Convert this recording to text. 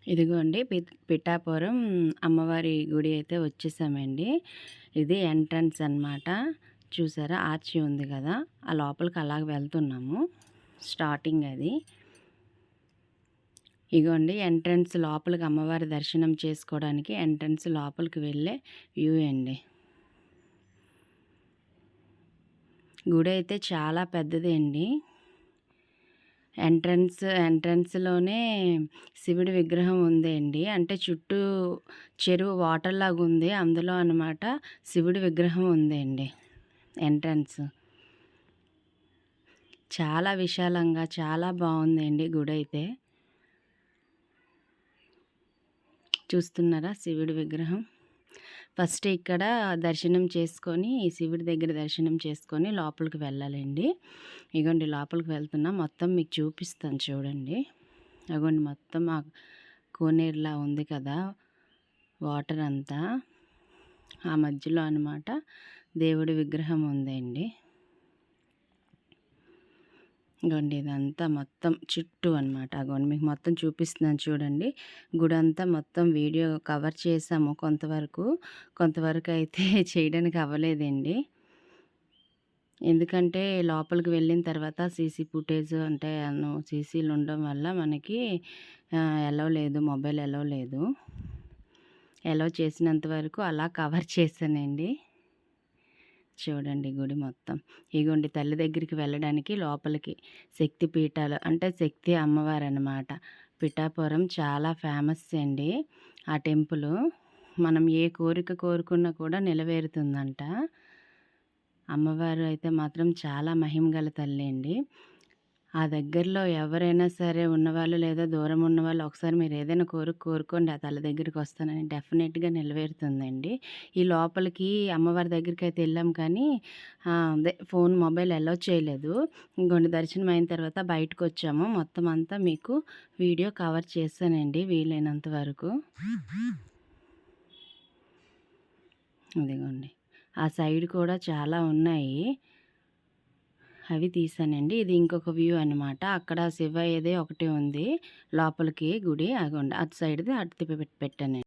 ఇదిగోండి పిఠాపురం అమ్మవారి గుడి అయితే వచ్చేసామండి. ఇది ఎంట్రన్స్ అన్నమాట. చూసారా ఆర్చి ఉంది కదా, ఆ లోపలికి అలాగ వెళ్తున్నాము. స్టార్టింగ్ అది. ఇగోండి ఎంట్రన్స్ లోపలికి అమ్మవారి దర్శనం చేసుకోవడానికి ఎంట్రన్స్ లోపలికి వెళ్ళే వ్యూ అండి. గుడి అయితే చాలా పెద్దది అండి. ఎంట్రన్స్‌లోనే శివుడి విగ్రహం ఉందండి. అంటే చుట్టూ చెరువు వాటర్ లాగా ఉంది. అందులో అనమాట శివుడి విగ్రహం ఉందండి ఎంట్రన్స్. చాలా విశాలంగా చాలా బాగుందండి గుడైతే. చూస్తున్నారా శివుడి విగ్రహం. ఫస్ట్ ఇక్కడ దర్శనం చేసుకొని, శివుడి దగ్గర దర్శనం చేసుకొని లోపలికి వెళ్ళాలండి. ఇగోండి లోపలికి వెళ్తున్నా, మొత్తం మీకు చూపిస్తాను చూడండి. అగోండి మొత్తం ఆ కోనేరులా ఉంది కదా వాటర్ అంతా, ఆ మధ్యలో అనమాట దేవుడి విగ్రహం ఉందండి. ఇగోండి ఇదంతా మొత్తం చుట్టూ అనమాట. అగోండి మీకు మొత్తం చూపిస్తున్నాను చూడండి. గుడంతా మొత్తం వీడియో కవర్ చేసాము కొంతవరకు అయితే చేయడానికి అవ్వలేదండి. ఎందుకంటే లోపలికి వెళ్ళిన తర్వాత సీసీ ఫుటేజ్ అంటే సీసీలు ఉండడం వల్ల మనకి ఎలవ్ లేదు, మొబైల్ ఎలవ్ లేదు. ఎలవ్ చేసినంత వరకు అలా కవర్ చేశానండి. చూడండి గుడి మొత్తం. ఇగోండి తల్లి దగ్గరికి వెళ్ళడానికి లోపలికి శక్తి పీఠాలు అంటే శక్తి అమ్మవారు అనమాట. పిఠాపురం చాలా ఫేమస్ అండి ఆ టెంపుల్. మనం ఏ కోరిక కోరుకున్నా కూడా నెరవేరుతుందంట. అమ్మవారు అయితే మాత్రం చాలా మహిమగల తల్లి అండి. ఆ దగ్గరలో ఎవరైనా సరే ఉన్నవాళ్ళు లేదా దూరం ఉన్నవాళ్ళు ఒకసారి మీరు ఏదైనా కోరుకోండి, ఆ తల్లి దగ్గరికి వస్తానని డెఫినెట్గా నెరవేరుతుందండి. ఈ లోపలికి అమ్మవారి దగ్గరికి అయితే వెళ్ళాం కానీ అదే మొబైల్ అలౌ చేయలేదు. ఇంకొన్ని దర్శనం అయిన తర్వాత బయటకు వచ్చాము. మొత్తం అంతా మీకు వీడియో కవర్ చేశానండి వీలైనంత వరకు. ఇదిగోండి ఆ సైడ్ కూడా చాలా ఉన్నాయి, అవి తీసానండి. ఇది ఇంకొక వ్యూ అనమాట. అక్కడ శివయ్యదే ఒకటి ఉంది లోపలికి గుడి. అగోండి అటు సైడ్ది అటు పెట్టాను.